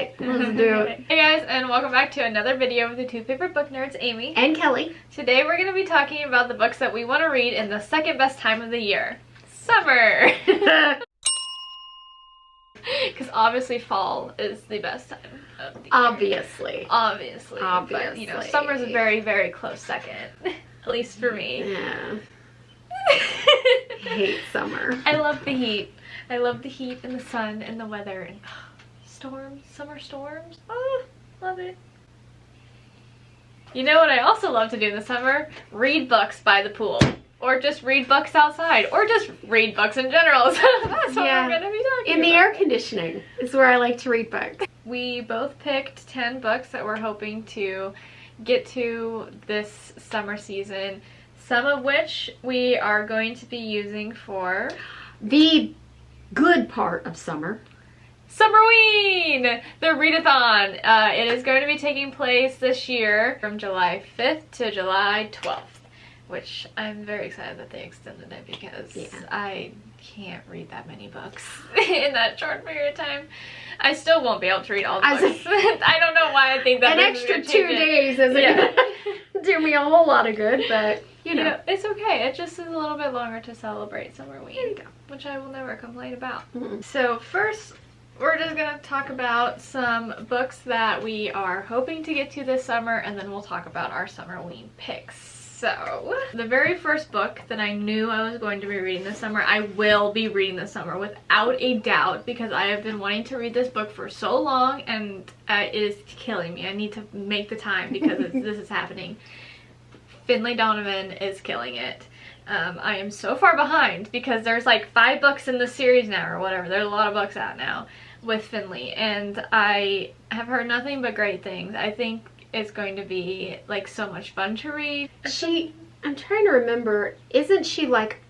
right, let's do it. Hey guys, and welcome back to another video with the two favorite book nerds, Amy And Kelly. Today we're going to be talking about the books that we want to read in the second best time of the year, summer. Because obviously fall is the best time of the year. Obviously. But, you know, summer's a very, very close second. At least for me. Yeah. I hate summer. I love the heat. I love the heat and the sun and the weather and storms, summer storms. Oh, love it. You know what I also love to do in the summer? Read books by the pool. Or just read books outside. Or just read books in general. So that's what we're going to be talking In the about. air conditioning is where I like to read books. We both picked 10 books that we're hoping to get to this summer season. Some of which we are going to be using for the good part of summer. Summerween! The Readathon. It is going to be taking place this year from July 5th to July 12th. Which I'm very excited that they extended it because I can't read that many books in that short period of time. I still won't be able to read all the books. I don't know why I think that an extra 2 days isn't gonna do me a whole lot of good, but you know. It's okay. It just is a little bit longer to celebrate Summerween. There you go. Which I will never complain about. Mm-hmm. So first, we're just going to talk about some books that we are hoping to get to this summer, and then we'll talk about our Summerween picks. So, the very first book that I knew I was going to be reading this summer, I will be reading this summer without a doubt, because I have been wanting to read this book for so long, and it is killing me. I need to make the time because this is happening. Finlay Donovan is killing it. I am so far behind because there's like 5 books in the series now or whatever. There's a lot of books out now with Finlay, and I have heard nothing but great things. I think it's going to be like so much fun to read. I'm trying to remember, isn't she like,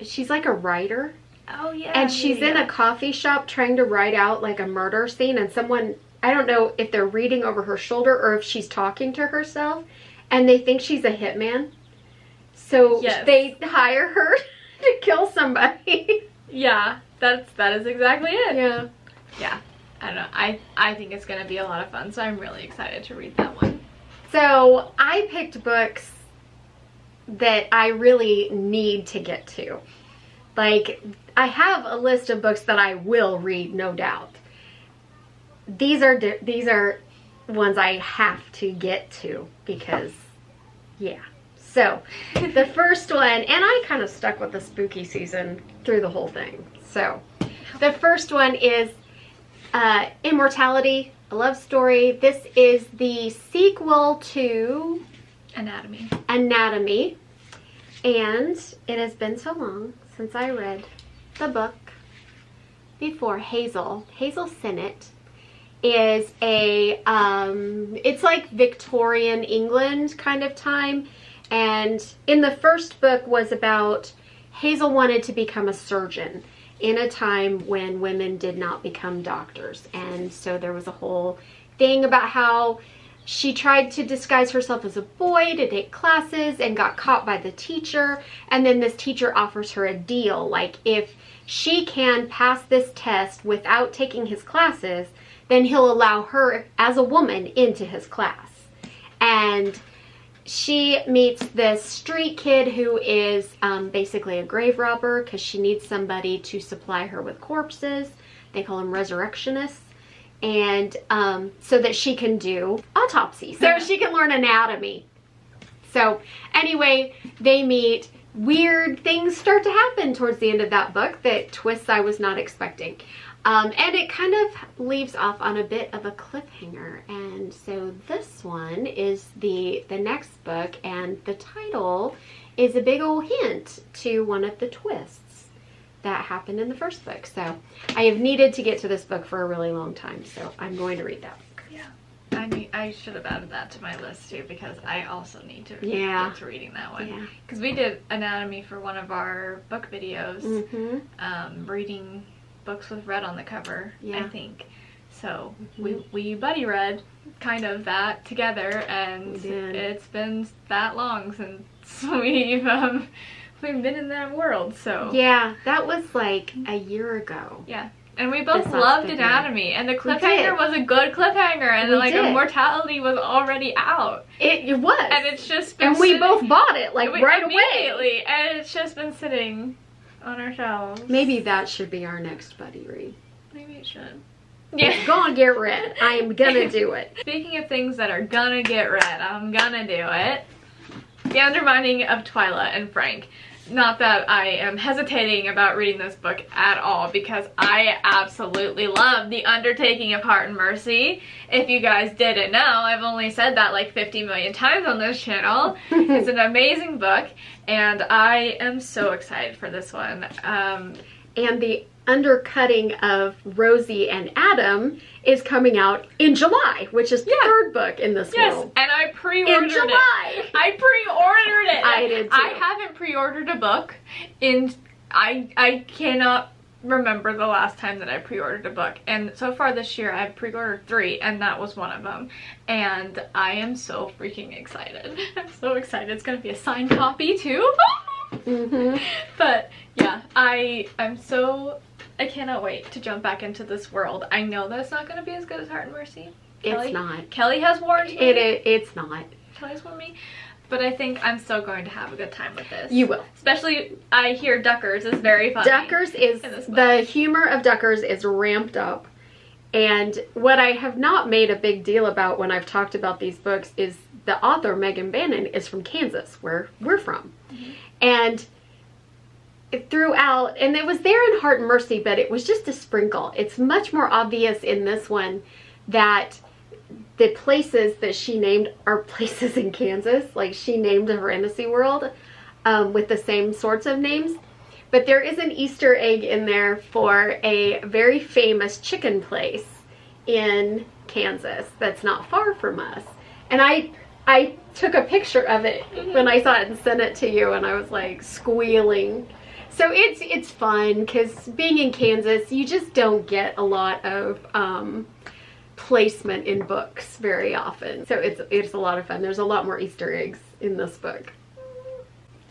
she's like a writer? Oh yeah. And she's in a coffee shop trying to write out like a murder scene, and someone, I don't know if they're reading over her shoulder or if she's talking to herself, and they think she's a hitman. So they hire her to kill somebody. Yeah, that is exactly it. Yeah. Yeah. I don't know. I think it's going to be a lot of fun, so I'm really excited to read that one. So I picked books that I really need to get to. Like, I have a list of books that I will read, no doubt. These are ones I have to get to because, yeah. So, the first one, and I kind of stuck with the spooky season through the whole thing. So, the first one is Immortality, a love story. This is the sequel to Anatomy. And it has been so long since I read the book before. Hazel Sennett is it's like Victorian England kind of time. And in the first book was about Hazel wanted to become a surgeon in a time when women did not become doctors. And so there was a whole thing about how she tried to disguise herself as a boy to take classes and got caught by the teacher. And then this teacher offers her a deal. Like, if she can pass this test without taking his classes, then he'll allow her as a woman into his class. And she meets this street kid who is basically a grave robber because she needs somebody to supply her with corpses. They call them resurrectionists. And so that she can do autopsies. So she can learn anatomy. So anyway, they meet. Weird things start to happen towards the end of that book, that twists I was not expecting. And it kind of leaves off on a bit of a cliffhanger. And so this one is the next book, and the title is a big old hint to one of the twists that happened in the first book. So I have needed to get to this book for a really long time, so I'm going to read that book. Yeah. I mean, I should have added that to my list too, because I also need to get to reading that one. Yeah. Because we did anatomy for one of our book videos, reading books with red on the cover, I think. So we buddy read kind of that together, and it's been that long since we've been in that world. So yeah, that was like a year ago. Yeah. And we both this last loved February. Anatomy, and the cliffhanger was a good cliffhanger, and like Immortality was already out. It was. And it's just been and we both bought it like right away. And it's just been sitting on our shelves. Maybe that should be our next buddy read. Maybe it should. It's gonna get read. I am gonna do it. Speaking of things that are gonna get read, I'm gonna do it. The Undermining of Twilight and Frank. Not that I am hesitating about reading this book at all, because I absolutely love The Undertaking of Heart and Mercy. If you guys didn't know, I've only said that like 50 million times on this channel. It's an amazing book, and I am so excited for this one. And the undercutting of Rosie and Adam is coming out in July, which is the third book in this world. And I pre-ordered in July. it. I pre-ordered it. I did too. I haven't pre-ordered a book in, I cannot remember the last time that I pre-ordered a book. And so far this year I've pre-ordered 3, and that was one of them. And I am so freaking excited. I'm so excited. It's going to be a signed copy too. But yeah, I cannot wait to jump back into this world. I know that it's not going to be as good as Heart and Mercy. It's not. Kelly has warned me. It's not. Kelly's warned me. But I think I'm still going to have a good time with this. You will. Especially, I hear Duckers is very funny. Duckers is, the humor of Duckers is ramped up. And what I have not made a big deal about when I've talked about these books is the author, Megan Bannon, is from Kansas, where we're from. And throughout, and it was there in Heart and Mercy, but it was just a sprinkle. It's much more obvious in this one that the places that she named are places in Kansas. Like, she named her fantasy world with the same sorts of names. But there is an Easter egg in there for a very famous chicken place in Kansas that's not far from us. And I took a picture of it when I saw it and sent it to you, and I was like squealing. So it's fun, because being in Kansas, you just don't get a lot of placement in books very often. So it's a lot of fun. There's a lot more Easter eggs in this book.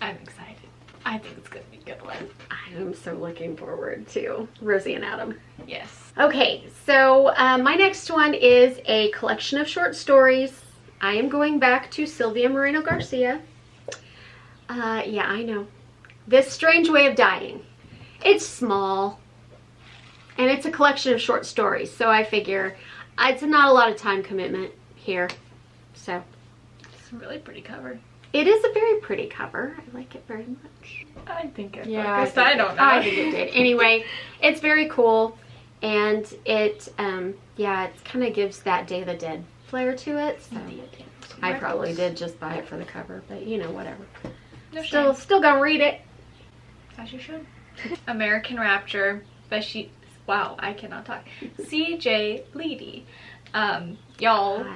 I'm excited. I think it's going to be a good one. I am so looking forward to Rosie and Adam. Yes. Okay, so my next one is a collection of short stories. I am going back to Sylvia Moreno Garcia. Yeah, I know. This Strange Way of Dying. It's small, and it's a collection of short stories, so I figure it's not a lot of time commitment here. So it's a really pretty cover. It is a very pretty cover. I like it very much. I think it focused. I don't know. I think it did. Anyway, it's very cool, and it yeah, it kind of gives that Day of the Dead flair to it. So I probably did just buy it for the cover, but you know, whatever. No still gonna read it. As you should. American Rapture by wow, I cannot talk. C.J. Leedy. Y'all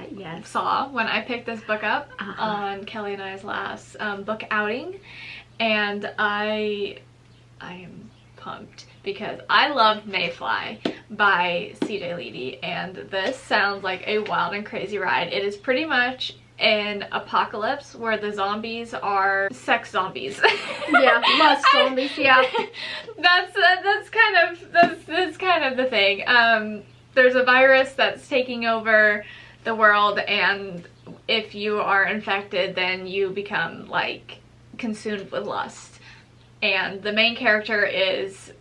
saw when I picked this book up on Kelly and I's last book outing, and I am pumped because I loved Mayfly by C.J. Leedy, and this sounds like a wild and crazy ride. It is pretty much an apocalypse where the zombies are sex zombies. Yeah, lust zombies. Yeah, that's kind of the thing. There's a virus that's taking over the world, and if you are infected, then you become like consumed with lust. And the main character is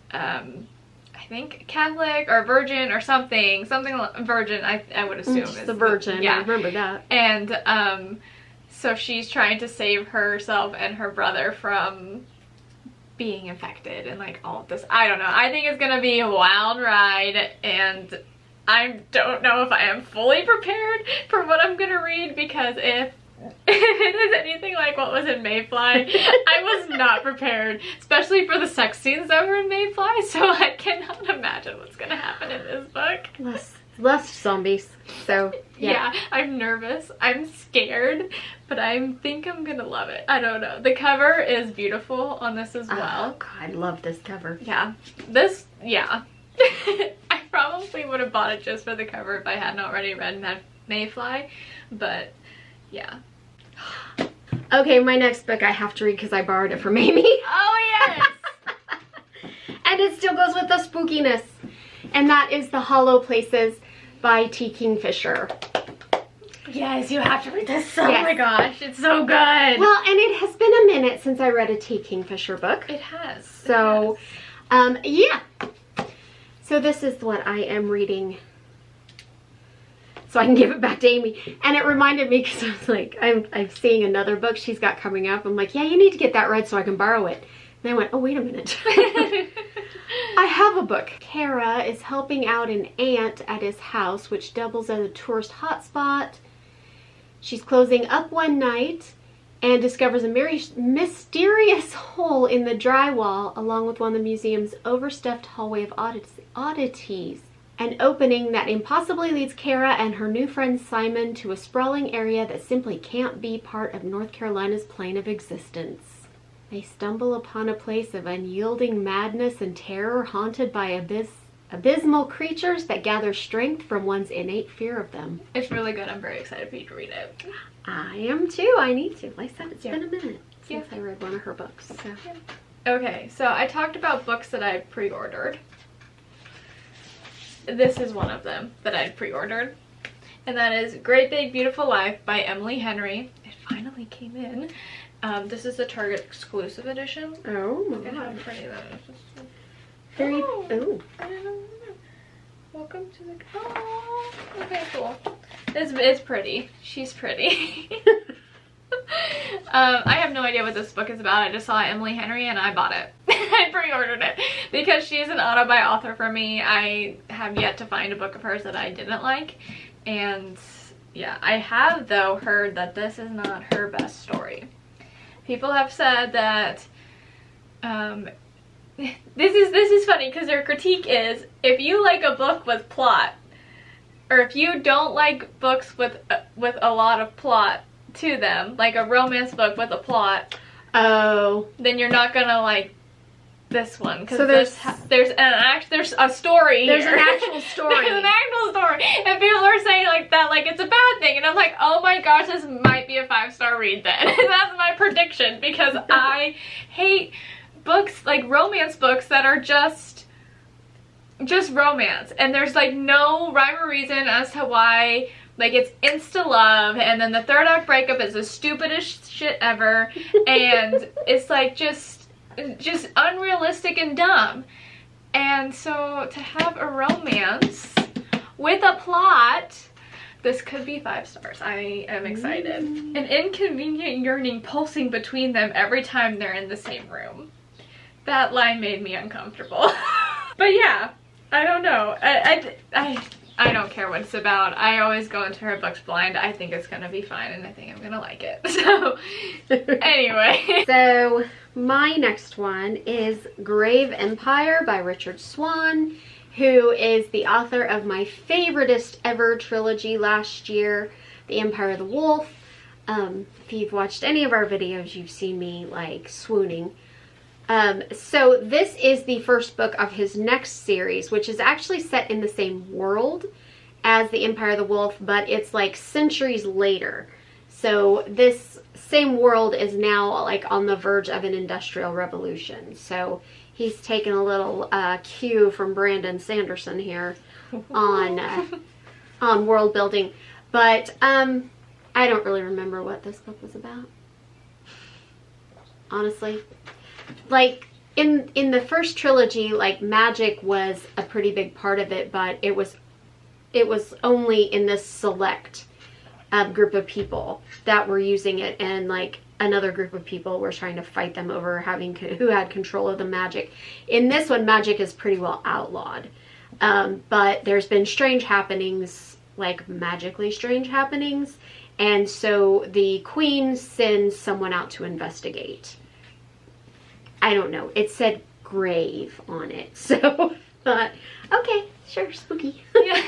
I think Catholic or virgin or something virgin. I would assume it's the virgin. Yeah, I remember that. And so she's trying to save herself and her brother from being infected and like all of this. I don't know. I think it's gonna be a wild ride, and I don't know if I am fully prepared for what I'm gonna read, because if it is anything like what was in Mayfly, I was not prepared, especially for the sex scenes that were in Mayfly, so I cannot imagine what's gonna happen in this book. Less zombies. So yeah, I'm nervous, I'm scared, but I think I'm gonna love it. I don't know. The cover is beautiful on this as well. Oh god, I love this cover. Yeah. I probably would have bought it just for the cover if I hadn't already read Mayfly, but yeah. Okay, my next book I have to read because I borrowed it from Amy. Oh yes! And it still goes with the spookiness. And that is The Hollow Places by T. Kingfisher. Yes, you have to read this. Oh Yes. my gosh, it's so good. Well, and it has been a minute since I read a T. Kingfisher book. It has. So, yeah. So this is what I am reading, so I can give it back to Amy. And it reminded me, because I was like, I'm seeing another book she's got coming up. I'm like, yeah, you need to get that read so I can borrow it. And I went, oh, wait a minute. I have a book. Kara is helping out an aunt at his house, which doubles as a tourist hotspot. She's closing up one night and discovers a mysterious hole in the drywall, along with one of the museum's overstuffed hallway of oddities. An opening that impossibly leads Kara and her new friend Simon to a sprawling area that simply can't be part of North Carolina's plane of existence. They stumble upon a place of unyielding madness and terror, haunted by abysmal creatures that gather strength from one's innate fear of them. It's really good. I'm very excited for you to read it. I am too. I need to. Like I said, it's been a minute since I read one of her books. So. Yeah. Okay, so I talked about books that I pre-ordered. This is one of them that I pre-ordered. And that is Great Big Beautiful Life by Emily Henry. It finally came in. This is the Target exclusive edition. Oh my Look at how god. pretty that is. Very. Oh. Oh. I don't know. Welcome to the... Oh, okay, cool. It's pretty. She's pretty. I have no idea what this book is about. I just saw Emily Henry and I bought it. I pre-ordered it because she's an auto-buy author for me. I have yet to find a book of hers that I didn't like. And yeah, I have though heard that this is not her best story. People have said that this is funny because their critique is, if you like a book with plot, or if you don't like books with a lot of plot to them, like a romance book with a plot, then you're not gonna like this one, because so there's a story. There's here. an actual story. There's an actual story, and people are saying like that, like it's a bad thing, and I'm like, oh my gosh, this might be a 5-star read then. That's my prediction, because I hate books, like romance books that are just romance, and there's like no rhyme or reason as to why. Like, it's insta love, and then the third act breakup is the stupidest shit ever, and it's like just unrealistic and dumb. And so to have a romance with a plot, this could be 5 stars. I am excited. An inconvenient yearning pulsing between them every time they're in the same room. That line made me uncomfortable. But yeah, I don't know. I don't care what it's about. I always go into her books blind. I think it's gonna be fine, and I think I'm gonna like it. So, anyway. So, my next one is Grave Empire by Richard Swan, who is the author of my favoriteest ever trilogy last year, The Empire of the Wolf. If you've watched any of our videos, you've seen me, like, swooning. So this is the first book of his next series, which is actually set in the same world as The Empire of the Wolf, but it's like centuries later. So this same world is now like on the verge of an industrial revolution. So he's taken a little cue from Brandon Sanderson here on world building. But I don't really remember what this book was about, honestly. Like, in the first trilogy, like, magic was a pretty big part of it, but it was only in this select group of people that were using it, and like another group of people were trying to fight them over who had control of the magic. In this one, magic is pretty well outlawed, but there's been strange happenings, like magically strange happenings, and so the queen sends someone out to investigate. I don't know. It said grave on it. So, okay, sure, spooky. Yeah.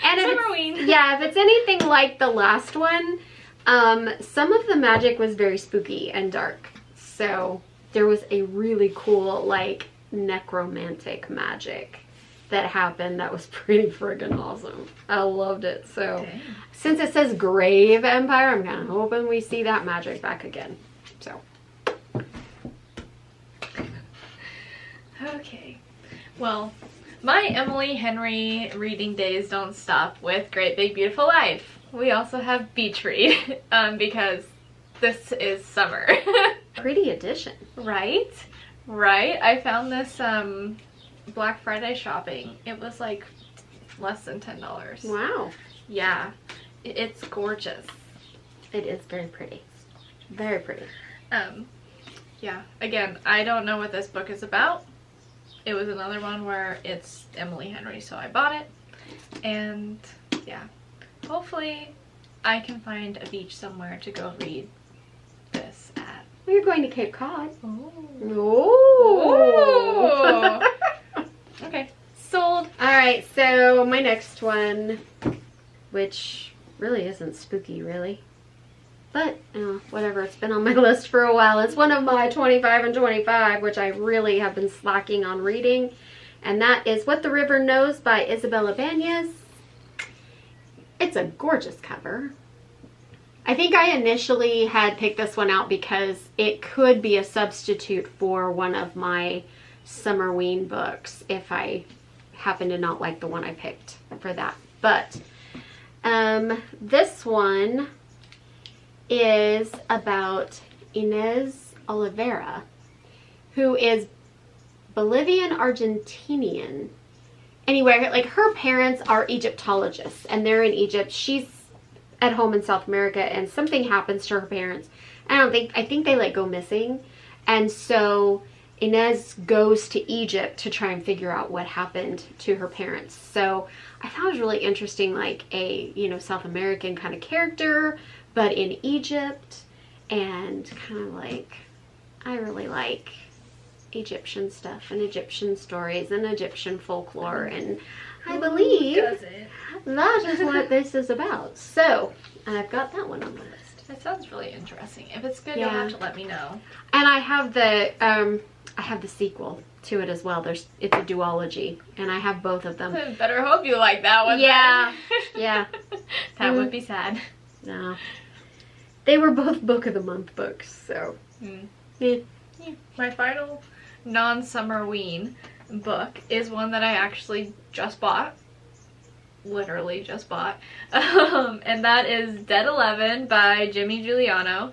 And Summerween. if it's anything like the last one, some of the magic was very spooky and dark. So, there was a really cool, like, necromantic magic that happened that was pretty friggin' awesome. I loved it. So, Dang. Since it says Grave Empire, I'm kind of hoping we see that magic back again. So. Okay, well, My Emily Henry reading days don't stop with Great Big Beautiful Life. We also have Beach Read because this is summer. Pretty edition. Right? Right? I found this Black Friday shopping. It was like less than $10. Wow. Yeah. It's gorgeous. It is very pretty. Very pretty. Yeah. Again, I don't know what this book is about. It was another one where it's Emily Henry, so I bought it. And yeah. Hopefully I can find a beach somewhere to go read this at. Well, you're going to Cape Cod. Oh. Okay. Sold. Alright, so my next one, which really isn't spooky, really. But, whatever, it's been on my list for a while. It's one of my 25 and 25, which I really have been slacking on reading. And that is What the River Knows by Isabella Banez. It's a gorgeous cover. I think I initially had picked this one out because it could be a substitute for one of my Summerween books if I happen to not like the one I picked for that. But this one is about Inez Oliveira, who is Bolivian Argentinian. Anyway, like her parents are Egyptologists and they're in Egypt. She's at home in South America and something happens to her parents. I think they like go missing. And so Inez goes to Egypt to try and figure out what happened to her parents. So I thought it was really interesting, like a, South American kind of character, but in Egypt, and kind of like, I really like Egyptian stuff and Egyptian stories and Egyptian folklore, and I believe that is what this is about. So I've got that one on the list. That sounds really interesting. If it's good, Yeah. you'll have to let me know. And I have the sequel to it as well. It's a duology, and I have both of them. Better hope you like that one. Yeah, then. yeah. That would be sad. No, they were both book of the month books, so. Yeah. My final non-Summerween book is one that I actually just bought. Literally just bought. And that is Dead 11 by Jimmy Giuliano.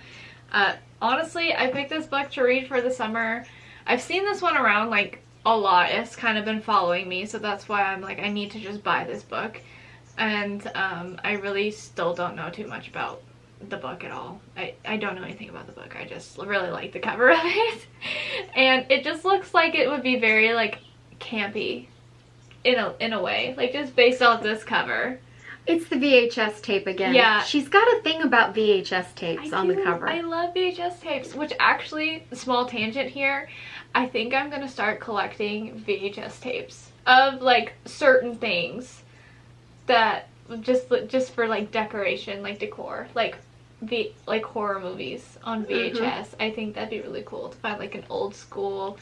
Honestly, I picked this book to read for the summer. I've seen this one around like a lot. It's kind of been following me, so that's why I'm like, I need to just buy this book. And I really still don't know too much about the book at all. I don't know anything about the book. I just really like the cover of it. And it just looks like it would be very like campy in a way, like just based off this cover. It's the VHS tape again. Yeah. She's got a thing about VHS tapes on the cover. I love VHS tapes, which actually, small tangent here, I think I'm gonna start collecting VHS tapes of like certain things that just for like decoration, like decor, like horror movies on VHS. I think that'd be really cool to find like an old school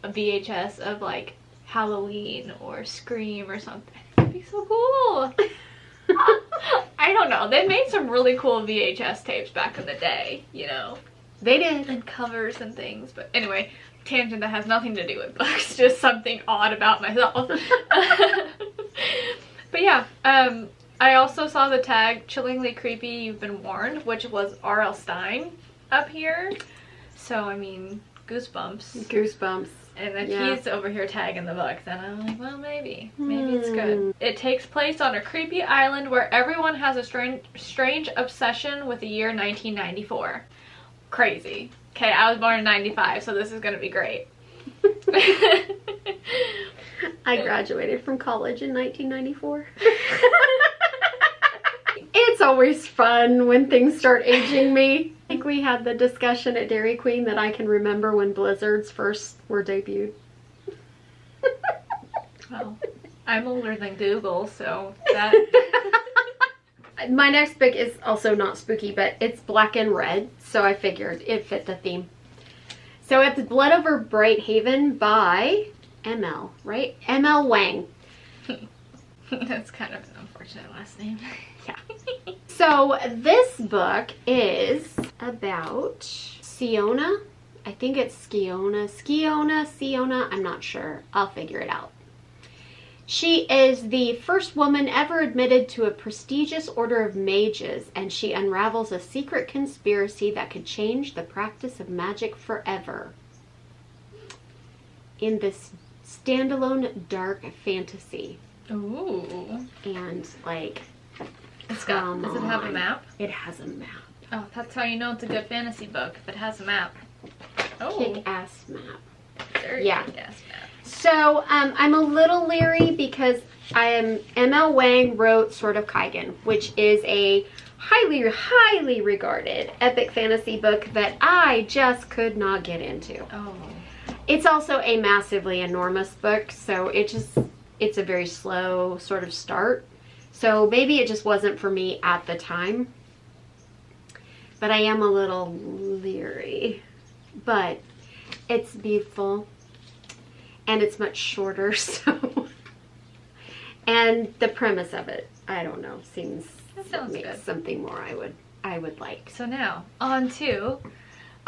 VHS of like Halloween or Scream or something. That'd be so cool. I don't know. They made some really cool VHS tapes back in the day, They did. and covers and things. But anyway, tangent that has nothing to do with books, just something odd about myself. But yeah, I also saw the tag Chillingly Creepy You've Been Warned, which was R.L. Stein up here. So, I mean, goosebumps. Goosebumps. And if Yeah. he's over here tagging the book, then I'm like, well, maybe it's good. It takes place on a creepy island where everyone has a strange obsession with the year 1994. Crazy. Okay, I was born in 95, so this is gonna be great. I graduated from college in 1994. It's always fun when things start aging me. I think we had the discussion at Dairy Queen that I can remember when Blizzards first were debuted. Well, I'm older than Google, so that... My next book is also not spooky, but it's black and red, so I figured it fit the theme. So it's Blood Over Bright Haven by ML, right? ML Wang. That's kind of an unfortunate last name. Yeah. So this book is about Siona. I think it's Siona, I'm not sure. I'll figure it out. She is the first woman ever admitted to a prestigious order of mages, and she unravels a secret conspiracy that could change the practice of magic forever. In this standalone dark fantasy. Ooh. And like, does it have a map? It has a map. Oh, that's how you know it's a good fantasy book, if it has a map. Oh. Kick-ass map. Very kick-ass map. So, I'm a little leery because M.L. Wang wrote Sword of Kaigen, which is a highly, highly regarded epic fantasy book that I just could not get into. Oh. It's also a massively enormous book, so it's a very slow sort of start. So maybe it just wasn't for me at the time. But I am a little leery. But it's beautiful. And it's much shorter, so. And the premise of it, I don't know, seems like something more I would like. So now, on to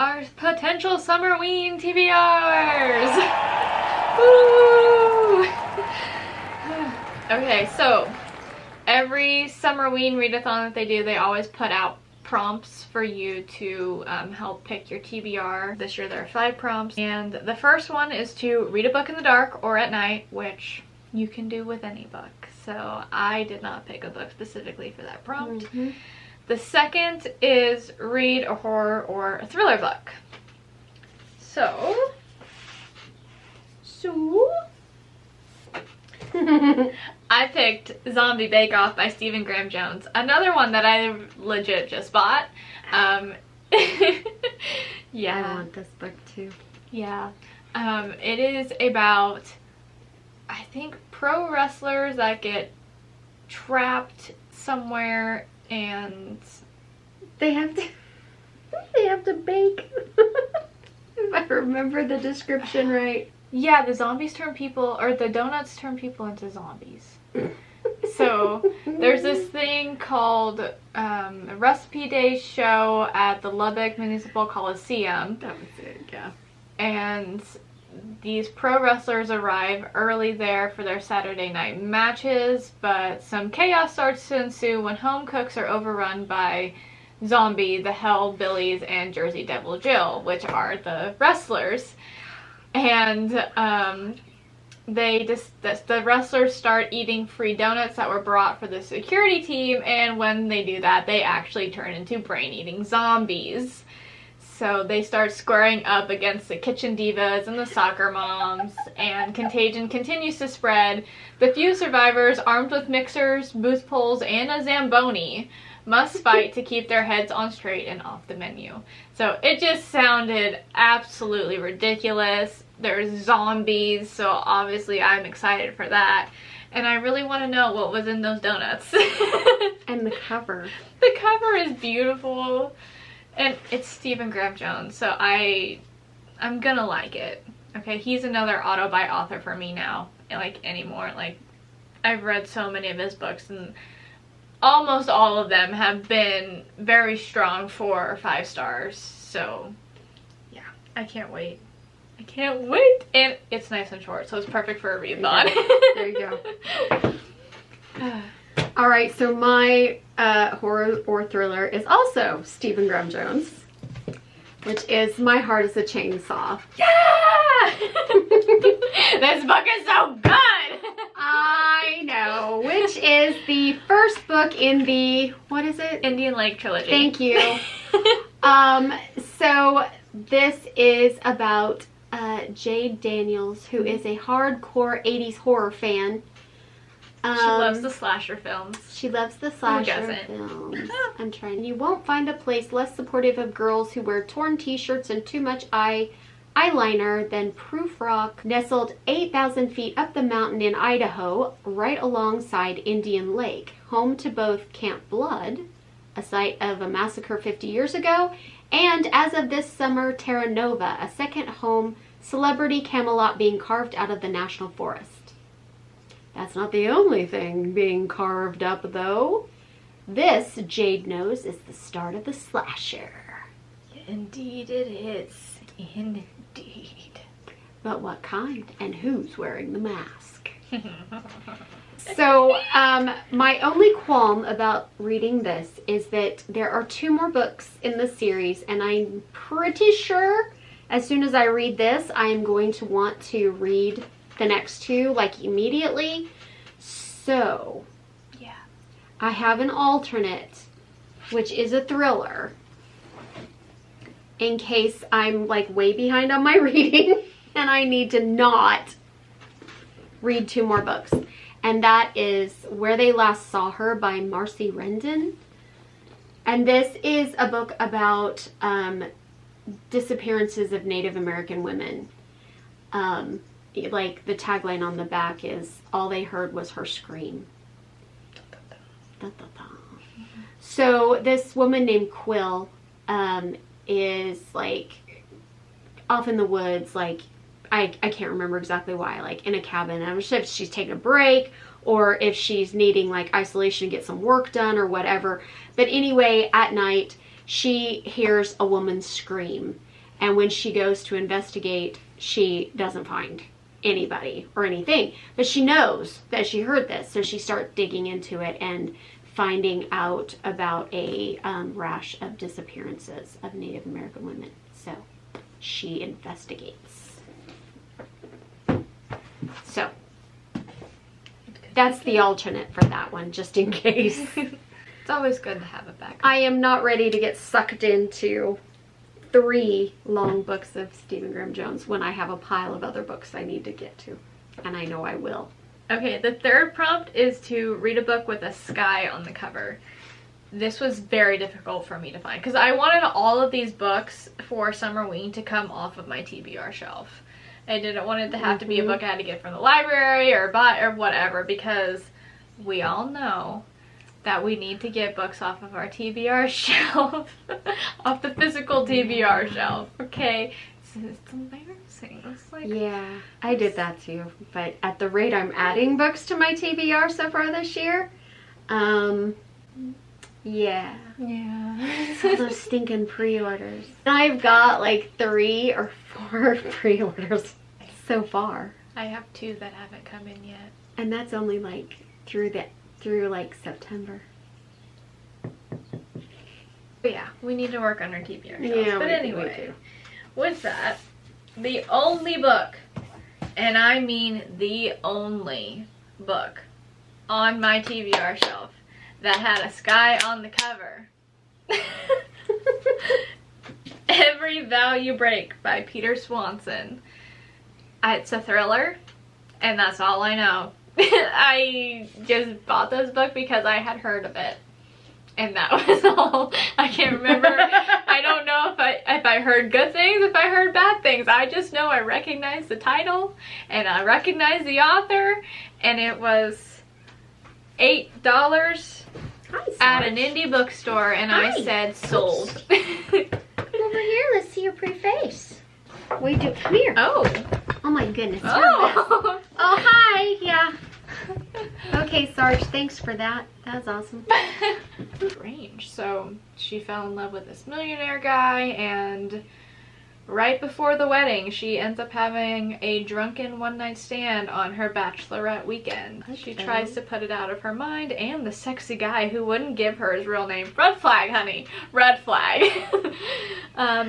our potential Summerween TBRs! Woo! Okay, so every Summerween readathon that they do, they always put out prompts for you to help pick your TBR. This year there are 5 prompts, and the first one is to read a book in the dark or at night, which you can do with any book. So I did not pick a book specifically for that prompt. Mm-hmm. The second is read a horror or a thriller book. So I picked Zombie Bake Off by Stephen Graham Jones. Another one that I legit just bought. Yeah. I want this book too. Yeah. It is about, I think, pro wrestlers that get trapped somewhere and they have to bake. If I remember the description right. Yeah, the zombies turn people, or the donuts turn people into zombies. So there's this thing called a Recipe Day show at the Lubbock Municipal Coliseum. That was it, yeah. And these pro wrestlers arrive early there for their Saturday night matches, but some chaos starts to ensue when home cooks are overrun by Zombie, the Hellbillies, and Jersey Devil Jill, which are the wrestlers. And the wrestlers start eating free donuts that were brought for the security team, and when they do that, they actually turn into brain-eating zombies. So they start squaring up against the kitchen divas and the soccer moms, and contagion continues to spread. The few survivors, armed with mixers, booth poles, and a Zamboni, must fight to keep their heads on straight and off the menu. So it just sounded absolutely ridiculous. There's zombies, so obviously I'm excited for that. And I really want to know what was in those donuts. And the cover. The cover is beautiful. And it's Stephen Graham Jones, so I'm gonna like it. Okay, he's another auto-buy author for me now. Anymore. I've read so many of his books, and almost all of them have been very strong 4 or 5 stars. So, yeah, I can't wait. I can't wait! And it's nice and short, so it's perfect for a readathon. There you go. Alright, so my horror or thriller is also Stephen Graham Jones, which is My Heart is a Chainsaw. Yeah! This book is so good! I know, which is the first book in the, what is it? Indian Lake Trilogy. Thank you. So this is about Jade Daniels, who is a hardcore 80s horror fan. She loves the slasher films. She loves the slasher films. I'm trying. You won't find a place less supportive of girls who wear torn t-shirts and too much eyeliner than Proof Rock, nestled 8,000 feet up the mountain in Idaho, right alongside Indian Lake, home to both Camp Blood, a site of a massacre 50 years ago, and as of this summer, Terra Nova, a second home celebrity Camelot being carved out of the National Forest. That's not the only thing being carved up, though. This, Jade knows, is the start of the slasher. Indeed it is. Indeed. But what kind? And who's wearing the mask? So, my only qualm about reading this is that there are 2 more books in the series, and I'm pretty sure as soon as I read this, I am going to want to read the next 2, like, immediately. So, yeah, I have an alternate, which is a thriller, in case I'm, like, way behind on my reading, and I need to not read 2 more books. And that is Where They Last Saw Her by Marcy Rendon. And this is a book about disappearances of Native American women. Like, the tagline on the back is, all they heard was her scream. Da, da, da. So this woman named Quill is, like, off in the woods, like, I can't remember exactly why, like, in a cabin. I'm not sure if she's taking a break or if she's needing, like, isolation to get some work done or whatever. But anyway, at night, she hears a woman scream. And when she goes to investigate, she doesn't find anybody or anything. But she knows that she heard this. So she starts digging into it and finding out about a rash of disappearances of Native American women. So she investigates. So that's the alternate for that one, just in case. It's always good to have a backup. I am not ready to get sucked into 3 long books of Stephen Graham Jones when I have a pile of other books I need to get to. And I know I will. Okay, the third prompt is to read a book with a sky on the cover. This was very difficult for me to find because I wanted all of these books for Summerween to come off of my TBR shelf. I didn't want it to have to be a book I had to get from the library or buy or whatever, because we all know that we need to get books off of our TBR shelf, off the physical TBR shelf, okay? It's embarrassing. It's like, yeah, I did that too. But at the rate I'm adding books to my TBR so far this year, yeah. All those stinking pre-orders. I've got like 3 or 4 pre-orders so far. I have 2 that haven't come in yet. And that's only like through like September. But yeah, we need to work on our TBR shelves. Yeah, but we anyway, do. With that, the only book, and I mean the only book on my TBR shelf that had a sky on the cover. Every Vow You Break by Peter Swanson. It's a thriller, and that's all I know. I just bought this book because I had heard of it, and that was all. I can't remember. I don't know if I heard good things, if I heard bad things. I just know I recognized the title, and I recognized the author, and it was $8 at an indie bookstore, and I said sold. Come over here, let's see your pretty face. We do, come here. Oh my goodness. Oh. Oh, hi, yeah. Okay, Sarge, thanks for that. That was awesome. Range. So she fell in love with this millionaire guy, and right before the wedding, she ends up having a drunken one-night stand on her bachelorette weekend. Okay. She tries to put it out of her mind, and the sexy guy who wouldn't give her his real name, red flag, honey, red flag,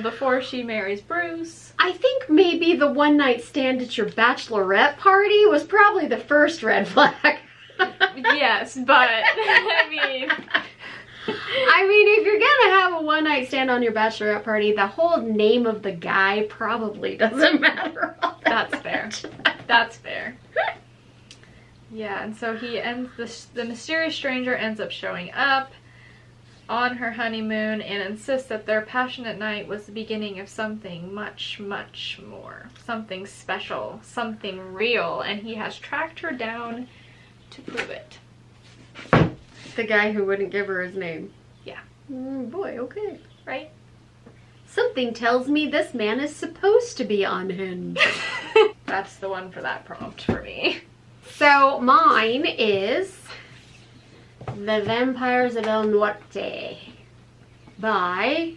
before she marries Bruce. I think maybe the one-night stand at your bachelorette party was probably the first red flag. Yes, but I mean, if you're gonna have a one-night stand on your bachelorette party, the whole name of the guy probably doesn't matter all that that's fair. That's fair. Yeah, and so the mysterious stranger ends up showing up on her honeymoon and insists that their passionate night was the beginning of something much, much more. Something special, something real, and he has tracked her down to prove it. The guy who wouldn't give her his name. Yeah. Boy, okay. Right? Something tells me this man is supposed to be unhinged. That's the one for that prompt for me. So mine is The Vampires of El Norte by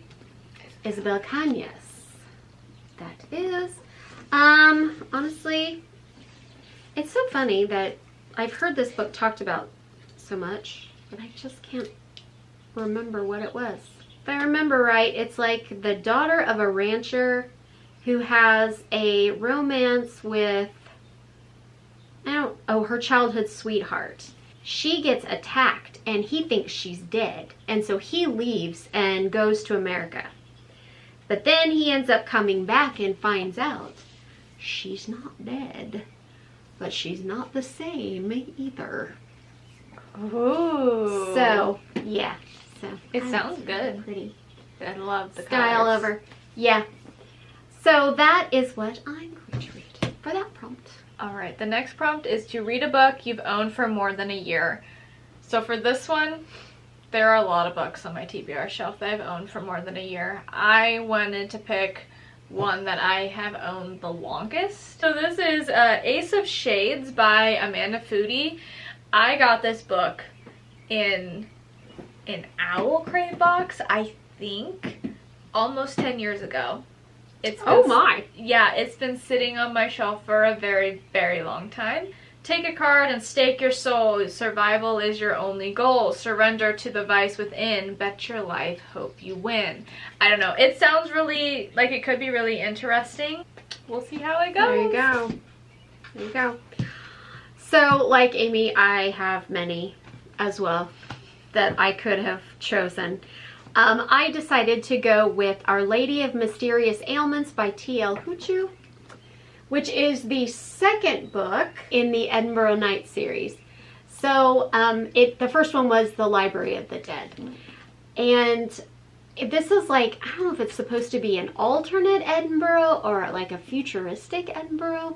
Isabel Cañas. That is, honestly, It's so funny that I've heard this book talked about so much, but I just can't remember what it was. If I remember right, it's like the daughter of a rancher who has a romance with, her childhood sweetheart. She gets attacked and he thinks she's dead, and so he leaves and goes to America. But then he ends up coming back and finds out she's not dead, but she's not the same either. Ooh. So, yeah. So It sounds good. Pretty. I love the Sky all colors. over. Yeah. So that is what I'm going to read for that prompt. Alright, the next prompt is to read a book you've owned for more than a year. So for this one, there are a lot of books on my TBR shelf that I've owned for more than a year. I wanted to pick one that I have owned the longest. So this is Ace of Shades by Amanda Foody. I got this book in an Owl Crate box, I think, almost 10 years ago. Oh my! Yeah, it's been sitting on my shelf for a very, very long time. Take a card and stake your soul. Survival is your only goal. Surrender to the vice within. Bet your life. Hope you win. I don't know. It sounds really like it could be really interesting. We'll see how it goes. There you go. There you go. So, like Amy, I have many as well that I could have chosen. I decided to go with Our Lady of Mysterious Ailments by T.L. Huchu, which is the second book in the Edinburgh Nights series. So the first one was The Library of the Dead. And this is like, I don't know if it's supposed to be an alternate Edinburgh or like a futuristic Edinburgh,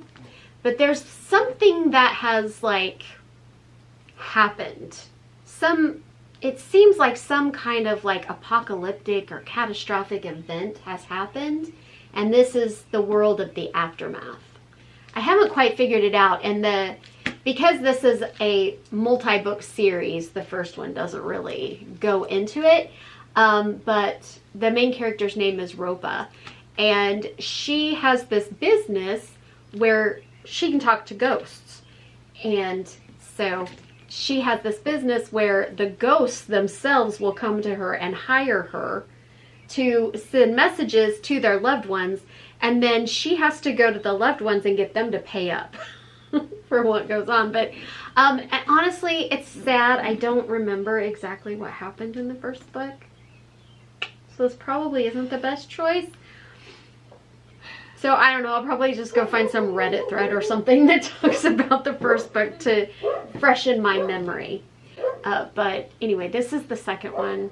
but there's something that has like happened. It seems like some kind of like apocalyptic or catastrophic event has happened, and this is the world of the aftermath. I haven't quite figured it out, and because this is a multi-book series, the first one doesn't really go into it, but the main character's name is Ropa, and she has this business where she can talk to ghosts, and so she has this business where the ghosts themselves will come to her and hire her to send messages to their loved ones, and then she has to go to the loved ones and get them to pay up for what goes on. But honestly, it's sad. I don't remember exactly what happened in the first book, so this probably isn't the best choice. So I don't know, I'll probably just go find some Reddit thread or something that talks about the first book to freshen my memory. But anyway, this is the second one.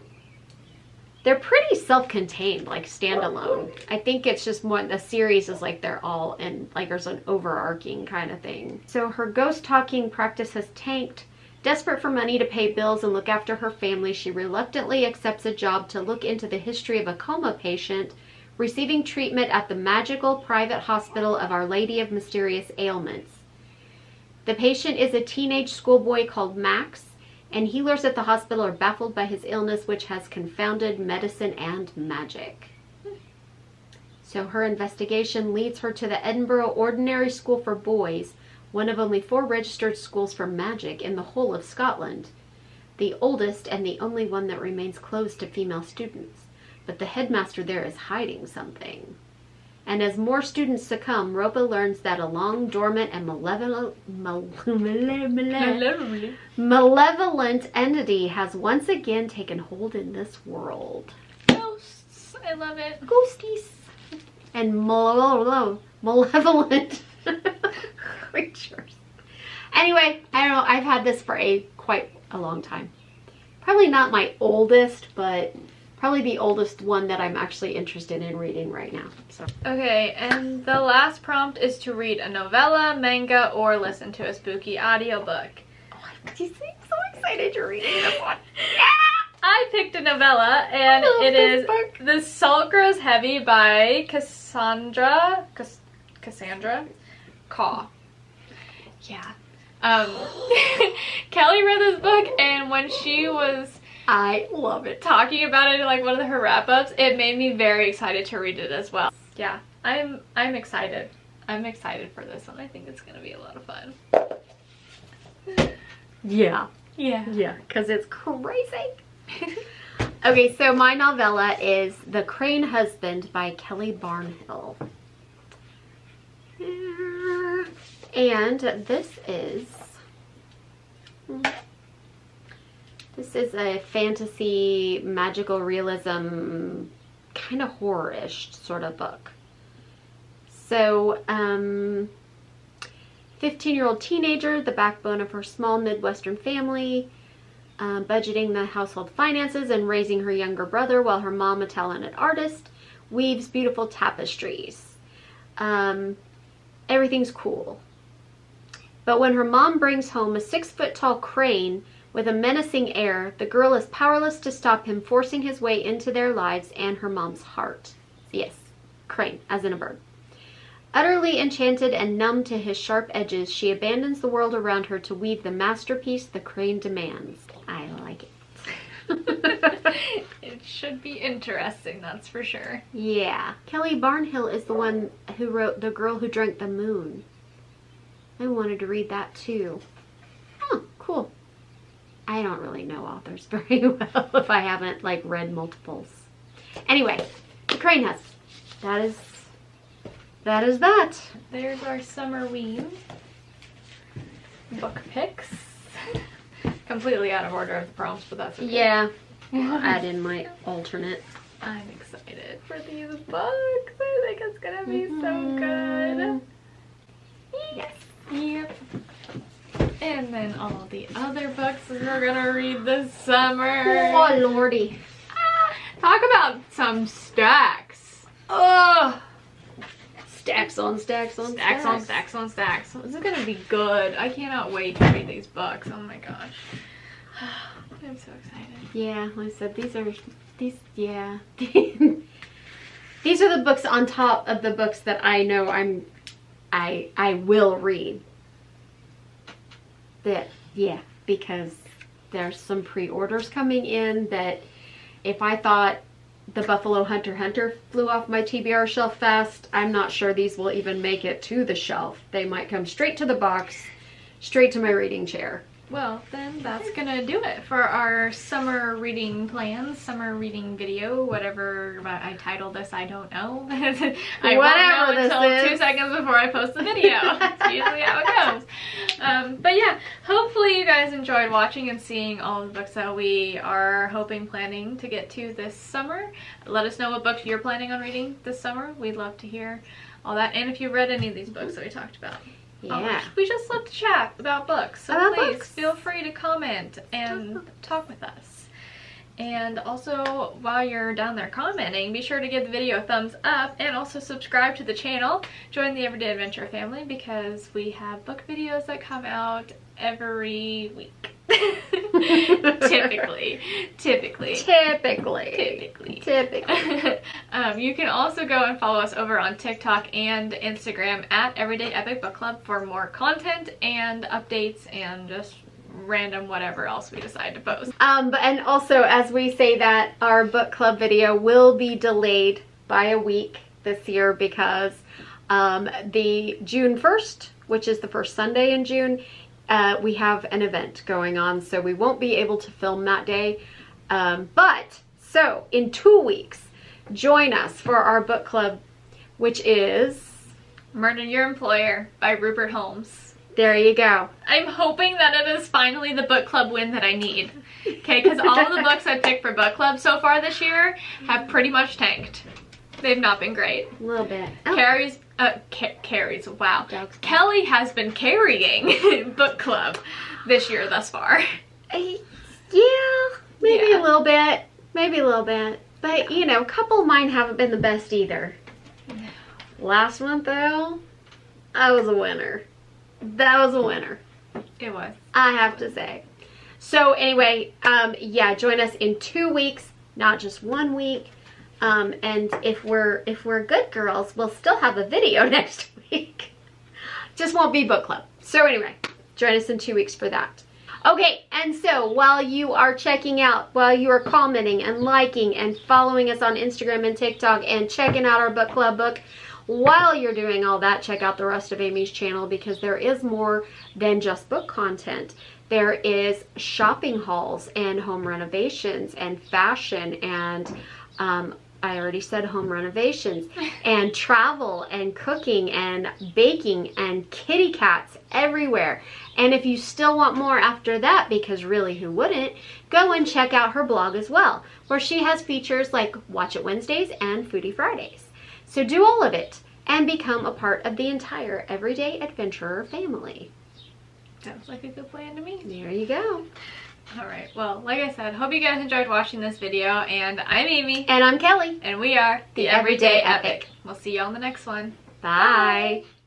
They're pretty self-contained, like standalone. I think it's just more, the series is like they're all in, like there's an overarching kind of thing. So her ghost talking practice has tanked. Desperate for money to pay bills and look after her family, she reluctantly accepts a job to look into the history of a coma patient receiving treatment at the magical private hospital of Our Lady of Mysterious Ailments. The patient is a teenage schoolboy called Max, and healers at the hospital are baffled by his illness, which has confounded medicine and magic. So her investigation leads her to the Edinburgh Ordinary School for Boys, one of only 4 registered schools for magic in the whole of Scotland, the oldest and the only one that remains closed to female students. But the headmaster there is hiding something. And as more students succumb, Ropa learns that a long dormant and malevolent entity has once again taken hold in this world. Ghosts. I love it. Ghosties. And malevolent creatures. Anyway, I don't know. I've had this for quite a long time. Probably not my oldest, but probably the oldest one that I'm actually interested in reading right now. So. Okay, and the last prompt is to read a novella, manga, or listen to a spooky audiobook. Oh, I'm so excited to read this one. I picked a novella, and it is The Salt Grows Heavy by Cassandra Caw. Yeah. Kelly read this book, and when she was I love it. talking about it in like one of her wrap-ups, it made me very excited to read it as well. Yeah, I'm excited. I'm excited for this one. I think it's going to be a lot of fun. Yeah. Yeah. Yeah, because it's crazy. Okay, so my novella is The Crane Husband by Kelly Barnhill. And this is a fantasy, magical realism, kind of horror-ish sort of book. So, 15-year-old teenager, the backbone of her small Midwestern family, budgeting the household finances and raising her younger brother while her mom, a talented artist, weaves beautiful tapestries. Everything's cool. But when her mom brings home a 6-foot-tall crane with a menacing air, the girl is powerless to stop him forcing his way into their lives and her mom's heart. Yes, crane, as in a bird. Utterly enchanted and numb to his sharp edges, she abandons the world around her to weave the masterpiece the crane demands. I like it. It should be interesting, that's for sure. Yeah. Kelly Barnhill is the one who wrote The Girl Who Drank the Moon. I wanted to read that too. Oh, cool. I don't really know authors very well if I haven't like read multiples. Anyway, The Crane Husband. That is that. There's our Summerween book picks. Completely out of order of the prompts, but that's okay. Yeah. I'll add in my alternate. I'm excited for these books. I think it's gonna be so good. Yes. Yep. And then all the other books we're gonna read this summer. Oh, lordy. Talk about some stacks. Oh. Stacks on stacks on Stacks on stacks on stacks. This is gonna be good. I cannot wait to read these books. Oh my gosh. I'm so excited. Yeah, like I said, these are these are the books on top of the books that I know I will read. Because there's some pre-orders coming in that if I thought the Buffalo Hunter flew off my TBR shelf fast, I'm not sure these will even make it to the shelf. They might come straight to the box, straight to my reading chair. Well, then that's gonna do it for our summer reading plans, summer reading video, whatever I titled this, I don't know. I won't know until 2 seconds before I post the video. That's usually how it goes. But yeah, hopefully you guys enjoyed watching and seeing all the books that we are planning to get to this summer. Let us know what books you're planning on reading this summer. We'd love to hear all that. And if you read any of these books that we talked about. Yeah. We just love to chat about books, so please feel free to comment and talk with us. And also, while you're down there commenting, be sure to give the video a thumbs up and also subscribe to the channel. Join the Everyday Adventure family because we have book videos that come out every week. Typically. You can also go and follow us over on TikTok and Instagram at Everyday Epic Book Club for more content and updates and just random whatever else we decide to post. And also, as we say that, our book club video will be delayed by a week this year because the June 1st, which is the first Sunday in June, we have an event going on, so we won't be able to film that day. So in 2 weeks, join us for our book club, which is Murder Your Employer by Rupert Holmes. There you go. I'm hoping that it is finally the book club win that I need. Okay, because all of the books I picked for book club so far this year have pretty much tanked. They've not been great. A little bit. Oh. Carrie's, wow. Kelly has been carrying book club this year thus far. Yeah, maybe a little bit. Maybe a little bit. But, you know, a couple of mine haven't been the best either. Last month, though, I was a winner. That was a winner. It was. I have to say. So, anyway, yeah, join us in 2 weeks, not just 1 week. And if we're good girls, we'll still have a video next week. Just won't be book club. So anyway, join us in 2 weeks for that. Okay, and so while you are checking out, while you are commenting and liking and following us on Instagram and TikTok and checking out our book club book, while you're doing all that, check out the rest of Amy's channel because there is more than just book content. There is shopping hauls and home renovations and fashion and I already said home renovations and travel and cooking and baking and kitty cats everywhere. And if you still want more after that, because really who wouldn't, go and check out her blog as well, where she has features like Watch It Wednesdays and Foodie Fridays. So do all of it and become a part of the entire Everyday Adventurer family. Sounds like a good plan to me. There you go. Alright, well, like I said, hope you guys enjoyed watching this video, and I'm Amy. And I'm Kelly. And we are The Everyday Epic. We'll see you on the next one. Bye. Bye.